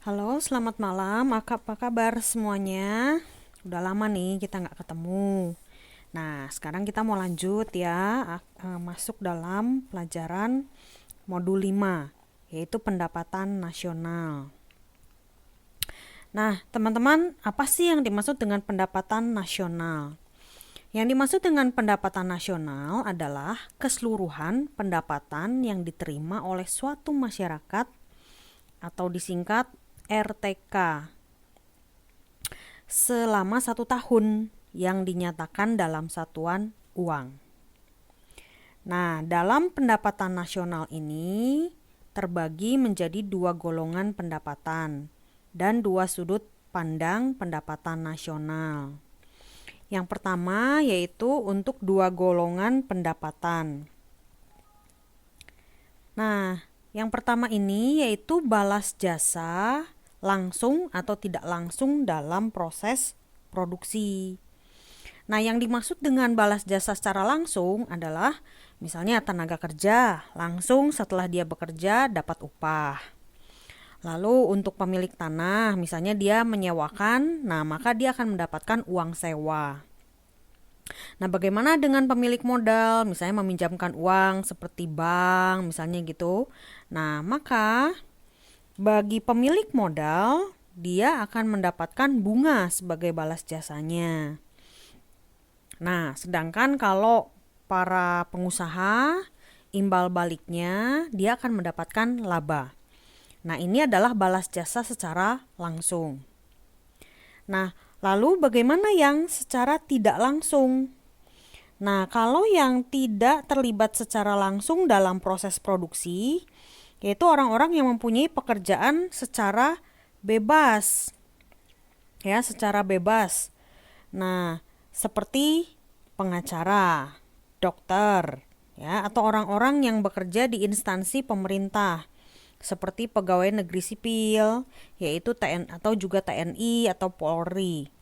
Halo, selamat malam. Apa kabar semuanya? Udah lama nih kita nggak ketemu. Nah, sekarang kita mau lanjut ya, masuk dalam pelajaran modul 5, yaitu pendapatan nasional. Nah, teman-teman, apa sih yang dimaksud dengan pendapatan nasional? Yang dimaksud dengan pendapatan nasional adalah keseluruhan pendapatan yang diterima oleh suatu masyarakat atau disingkat RTK selama 1 tahun yang dinyatakan dalam satuan uang. Nah, dalam pendapatan nasional ini terbagi menjadi 2 golongan pendapatan dan 2 sudut pandang pendapatan nasional. Yang pertama yaitu untuk 2 golongan pendapatan. Nah, yang pertama ini yaitu balas jasa langsung atau tidak langsung dalam proses produksi. Nah, yang dimaksud dengan balas jasa secara langsung adalah misalnya tenaga kerja langsung setelah dia bekerja dapat upah. Lalu untuk pemilik tanah, misalnya dia menyewakan, nah maka dia akan mendapatkan uang sewa. Nah, bagaimana dengan pemilik modal, misalnya meminjamkan uang seperti bank, misalnya gitu. Nah, maka bagi pemilik modal, dia akan mendapatkan bunga sebagai balas jasanya. Nah, sedangkan kalau para pengusaha, imbal baliknya dia akan mendapatkan laba. Nah, ini adalah balas jasa secara langsung. Nah, lalu bagaimana yang secara tidak langsung? Nah, kalau yang tidak terlibat secara langsung dalam proses produksi, yaitu orang-orang yang mempunyai pekerjaan secara bebas. Ya, secara bebas. Nah, seperti pengacara, dokter, ya, atau orang-orang yang bekerja di instansi pemerintah seperti pegawai negeri sipil, yaitu TNI atau juga TNI atau Polri.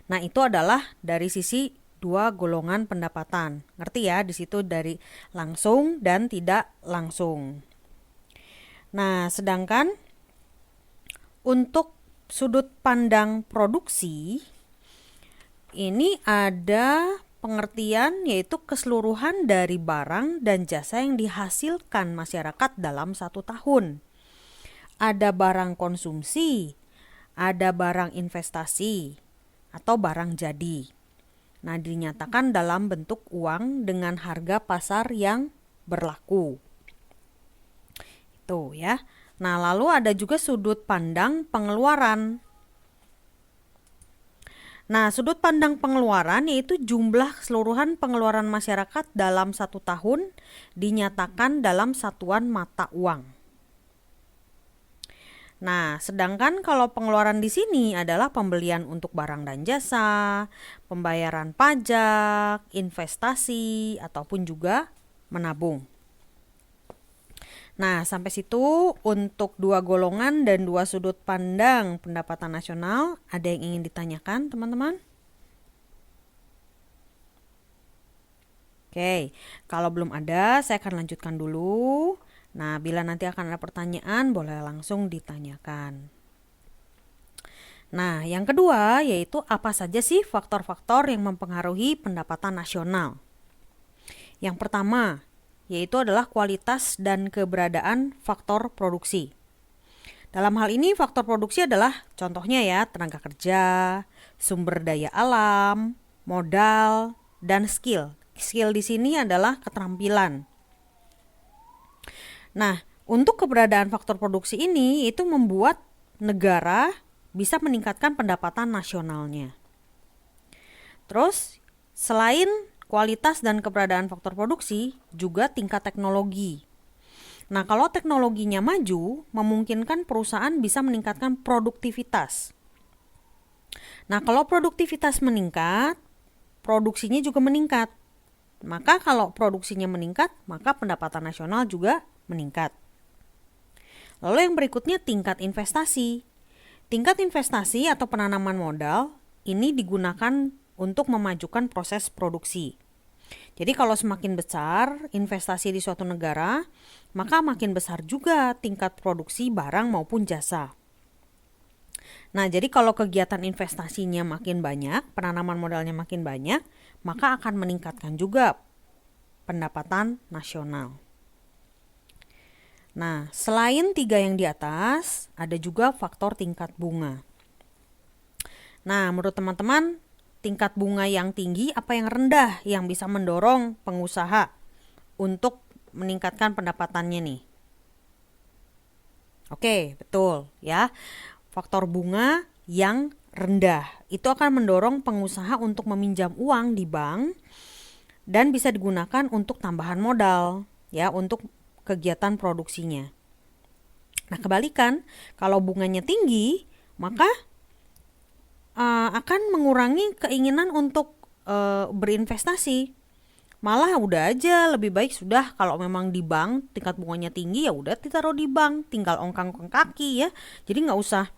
Nah, itu adalah dari sisi 2 golongan pendapatan. Ngerti ya, di situ dari langsung dan tidak langsung. Nah, sedangkan untuk sudut pandang produksi, ini ada pengertian yaitu keseluruhan dari barang dan jasa yang dihasilkan masyarakat dalam 1 tahun. Ada barang konsumsi, ada barang investasi, atau barang jadi. Nah, dinyatakan dalam bentuk uang dengan harga pasar yang berlaku. Itu ya. Nah, lalu ada juga sudut pandang pengeluaran. Nah, sudut pandang pengeluaran yaitu jumlah keseluruhan pengeluaran masyarakat dalam 1 tahun dinyatakan dalam satuan mata uang. Nah, sedangkan kalau pengeluaran di sini adalah pembelian untuk barang dan jasa, pembayaran pajak, investasi, ataupun juga menabung. Nah, sampai situ untuk 2 golongan dan 2 sudut pandang pendapatan nasional. Ada yang ingin ditanyakan, teman-teman? Oke, kalau belum ada, saya akan lanjutkan dulu. Nah, bila nanti akan ada pertanyaan, boleh langsung ditanyakan. Nah, yang kedua yaitu apa saja sih faktor-faktor yang mempengaruhi pendapatan nasional? Yang pertama, yaitu adalah kualitas dan keberadaan faktor produksi. Dalam hal ini faktor produksi adalah contohnya ya tenaga kerja, sumber daya alam, modal, dan skill. Skill di sini adalah keterampilan. Nah, untuk keberadaan faktor produksi ini itu membuat negara bisa meningkatkan pendapatan nasionalnya. Terus, selain kualitas dan keberadaan faktor produksi, juga tingkat teknologi. Nah, kalau teknologinya maju, memungkinkan perusahaan bisa meningkatkan produktivitas. Nah, kalau produktivitas meningkat, produksinya juga meningkat. Maka kalau produksinya meningkat, maka pendapatan nasional juga meningkat. Lalu yang berikutnya tingkat investasi. Tingkat investasi atau penanaman modal ini digunakan untuk memajukan proses produksi. Jadi kalau semakin besar investasi di suatu negara, maka makin besar juga tingkat produksi barang maupun jasa. Nah, jadi kalau kegiatan investasinya makin banyak, penanaman modalnya makin banyak, maka akan meningkatkan juga pendapatan nasional. Nah, selain 3 yang di atas, ada juga faktor tingkat bunga. Nah, menurut teman-teman, tingkat bunga yang tinggi apa yang rendah yang bisa mendorong pengusaha untuk meningkatkan pendapatannya nih? Oke, betul ya. Faktor bunga yang rendah itu akan mendorong pengusaha untuk meminjam uang di bank dan bisa digunakan untuk tambahan modal ya untuk kegiatan produksinya. Nah, kebalikan, kalau bunganya tinggi, maka akan mengurangi keinginan untuk berinvestasi. Malah udah aja lebih baik sudah kalau memang di bank tingkat bunganya tinggi ya udah ditaruh di bank, tinggal ongkang-ongkang kaki ya. Jadi nggak usah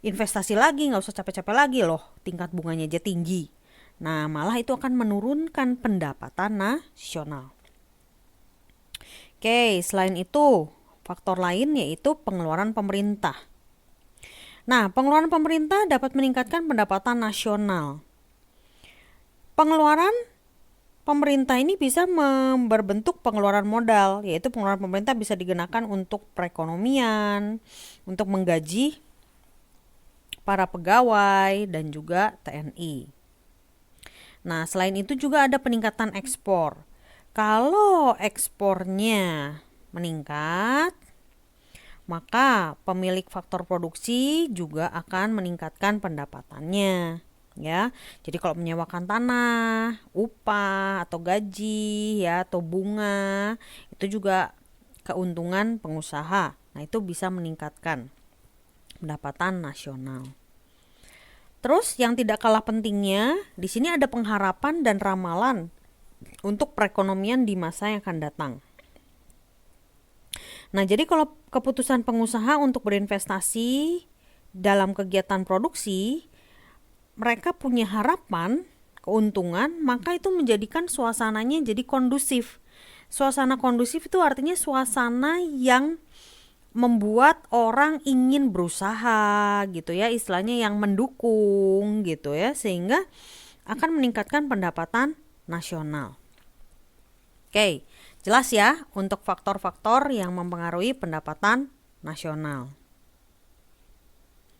investasi lagi, nggak usah capek-capek lagi loh, tingkat bunganya aja tinggi. Nah, malah itu akan menurunkan pendapatan nasional. Oke, selain itu, faktor lain yaitu pengeluaran pemerintah. Nah, pengeluaran pemerintah dapat meningkatkan pendapatan nasional. Pengeluaran pemerintah ini bisa berbentuk pengeluaran modal, yaitu pengeluaran pemerintah bisa digunakan untuk perekonomian, untuk menggaji para pegawai dan juga TNI. Nah, selain itu juga ada peningkatan ekspor. Kalau ekspornya meningkat, maka pemilik faktor produksi juga akan meningkatkan pendapatannya. Ya, jadi kalau menyewakan tanah, upah atau gaji, ya atau bunga, itu juga keuntungan pengusaha. Nah, itu bisa meningkatkan pendapatan nasional. Terus yang tidak kalah pentingnya, di sini ada pengharapan dan ramalan untuk perekonomian di masa yang akan datang. Nah, jadi kalau keputusan pengusaha untuk berinvestasi dalam kegiatan produksi, mereka punya harapan, keuntungan, maka itu menjadikan suasananya jadi kondusif. Suasana kondusif itu artinya suasana yang membuat orang ingin berusaha gitu ya, istilahnya yang mendukung gitu ya, sehingga akan meningkatkan pendapatan nasional. Oke, jelas ya untuk faktor-faktor yang mempengaruhi pendapatan nasional.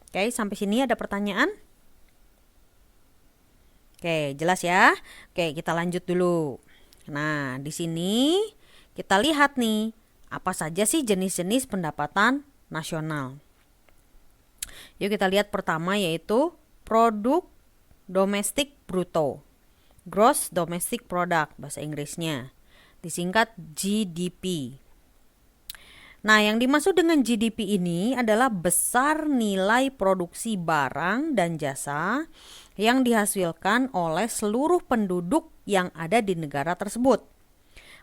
Oke, sampai sini ada pertanyaan? Oke, jelas ya. Oke, kita lanjut dulu. Nah, di sini kita lihat nih, apa saja sih jenis-jenis pendapatan nasional. Yuk kita lihat pertama yaitu produk domestik bruto. Gross Domestic Product bahasa Inggrisnya. Disingkat GDP. Nah, yang dimaksud dengan GDP ini adalah besar nilai produksi barang dan jasa yang dihasilkan oleh seluruh penduduk yang ada di negara tersebut.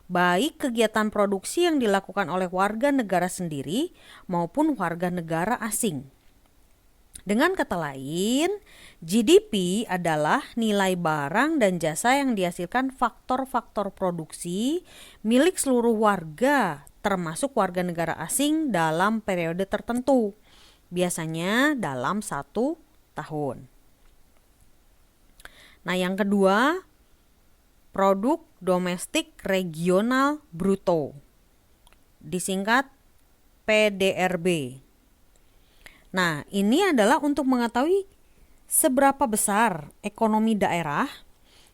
Baik kegiatan produksi yang dilakukan oleh warga negara sendiri maupun warga negara asing. Dengan kata lain, GDP adalah nilai barang dan jasa yang dihasilkan faktor-faktor produksi milik seluruh warga, termasuk warga negara asing dalam periode tertentu, biasanya dalam 1 tahun. Nah, yang kedua, produk domestik regional bruto, disingkat PDRB. Nah, ini adalah untuk mengetahui seberapa besar ekonomi daerah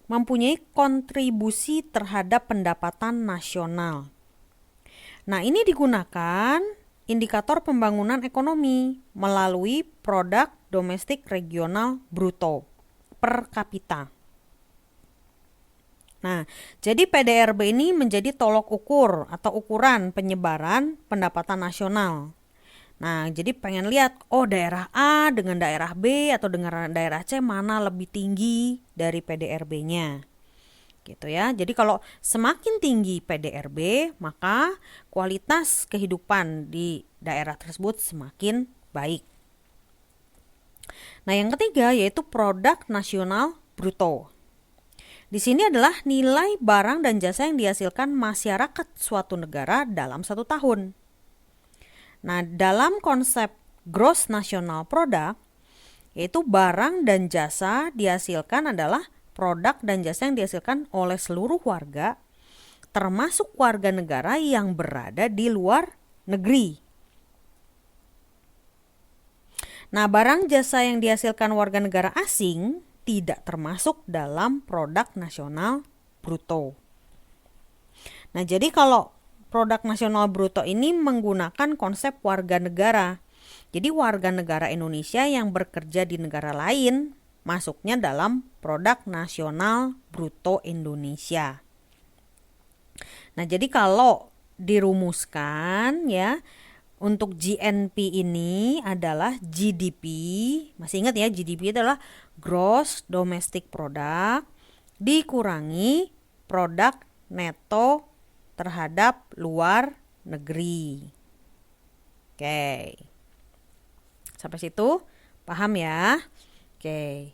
mempunyai kontribusi terhadap pendapatan nasional. Nah, ini digunakan indikator pembangunan ekonomi melalui produk domestik regional bruto per kapita. Nah, jadi PDRB ini menjadi tolok ukur atau ukuran penyebaran pendapatan nasional. Nah, jadi pengen lihat, oh daerah A dengan daerah B atau dengan daerah C mana lebih tinggi dari PDRB-nya. Gitu ya. Jadi kalau semakin tinggi PDRB, maka kualitas kehidupan di daerah tersebut semakin baik. Nah, yang ketiga yaitu produk nasional bruto. Di sini adalah nilai barang dan jasa yang dihasilkan masyarakat suatu negara dalam satu tahun. Nah, dalam konsep gross national product, yaitu barang dan jasa dihasilkan adalah produk dan jasa yang dihasilkan oleh seluruh warga, termasuk warga negara yang berada di luar negeri. Nah, barang jasa yang dihasilkan warga negara asing tidak termasuk dalam produk nasional bruto. Nah, jadi kalau produk nasional bruto ini menggunakan konsep warga negara. Jadi warga negara Indonesia yang bekerja di negara lain masuknya dalam produk nasional bruto Indonesia. Nah, jadi kalau dirumuskan ya, untuk GNP ini adalah GDP. Masih ingat ya, GDP adalah Gross Domestic Product dikurangi produk neto terhadap luar negeri. Oke. Sampai situ paham ya? Oke.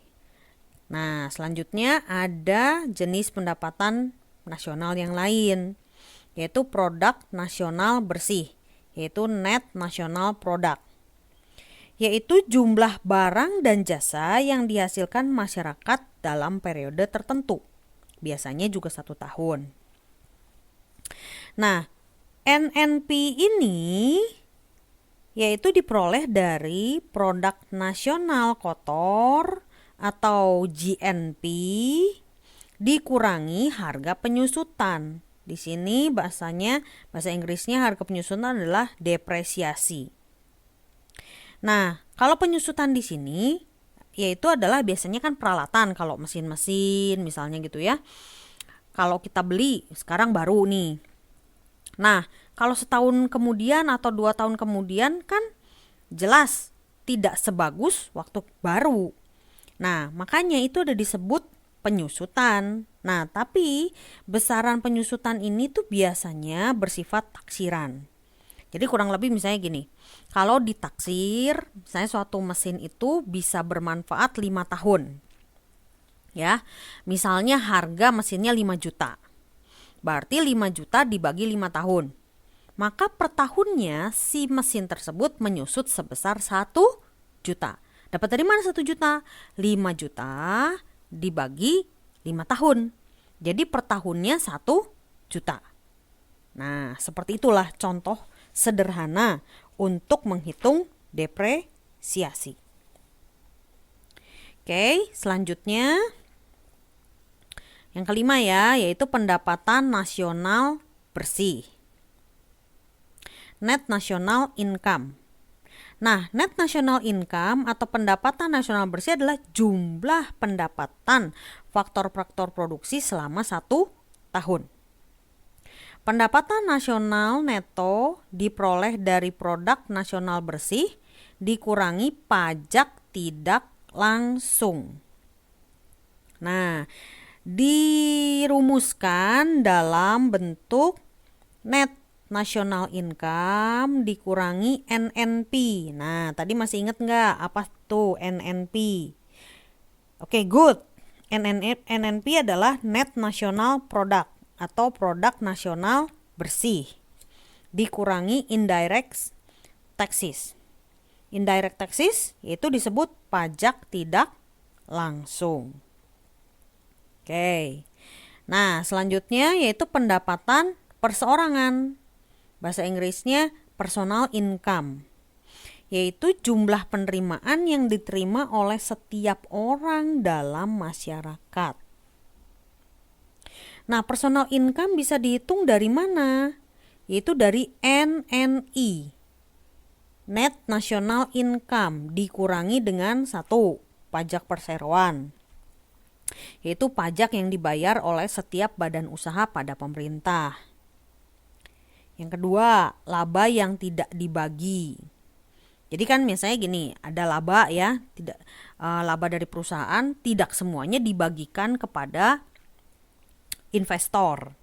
Nah, selanjutnya ada jenis pendapatan nasional yang lain, yaitu produk nasional bersih, yaitu net national product, yaitu jumlah barang dan jasa yang dihasilkan masyarakat dalam periode tertentu, biasanya juga 1 tahun. Nah, NNP ini yaitu diperoleh dari produk nasional kotor atau GNP dikurangi harga penyusutan. Di sini bahasa Inggrisnya harga penyusutan adalah depresiasi. Nah, kalau penyusutan di sini yaitu adalah biasanya kan peralatan, kalau mesin-mesin misalnya gitu ya. Kalau kita beli sekarang baru nih. Nah, kalau setahun kemudian atau 2 tahun kemudian kan jelas tidak sebagus waktu baru. Nah, makanya itu ada disebut penyusutan. Nah, tapi besaran penyusutan ini tuh biasanya bersifat taksiran. Jadi kurang lebih misalnya gini, kalau ditaksir, misalnya suatu mesin itu bisa bermanfaat 5 tahun. Ya, misalnya harga mesinnya 5 juta. Berarti 5 juta dibagi 5 tahun. Maka per tahunnya si mesin tersebut menyusut sebesar 1 juta. Dapat dari mana 1 juta? 5 juta dibagi 5 tahun. Jadi per tahunnya 1 juta. Nah, seperti itulah contoh sederhana untuk menghitung depresiasi. Oke, selanjutnya yang kelima ya, yaitu pendapatan nasional bersih. Net national income. Nah, net national income atau pendapatan nasional bersih adalah jumlah pendapatan faktor-faktor produksi selama 1 tahun. Pendapatan nasional neto diperoleh dari produk nasional bersih dikurangi pajak tidak langsung. Nah, dirumuskan dalam bentuk net national income dikurangi NNP. Nah, tadi masih ingat nggak apa tuh NNP? Oke, good. NNP adalah net national product atau produk nasional bersih dikurangi indirect taxes. Indirect taxes yaitu disebut pajak tidak langsung. Oke. Nah, selanjutnya yaitu pendapatan perseorangan. Bahasa Inggrisnya personal income, yaitu jumlah penerimaan yang diterima oleh setiap orang dalam masyarakat. Nah, personal income bisa dihitung dari mana? Yaitu dari NNI, net national income, dikurangi dengan 1, pajak perseroan, yaitu pajak yang dibayar oleh setiap badan usaha pada pemerintah. Yang kedua, laba yang tidak dibagi. Jadi kan misalnya gini, ada laba ya, laba dari perusahaan tidak semuanya dibagikan kepada investor,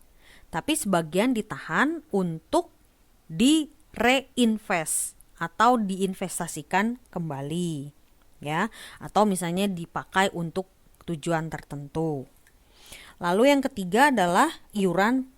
tapi sebagian ditahan untuk di-reinvest atau diinvestasikan kembali, ya, atau misalnya dipakai untuk tujuan tertentu. Lalu yang ketiga adalah iuran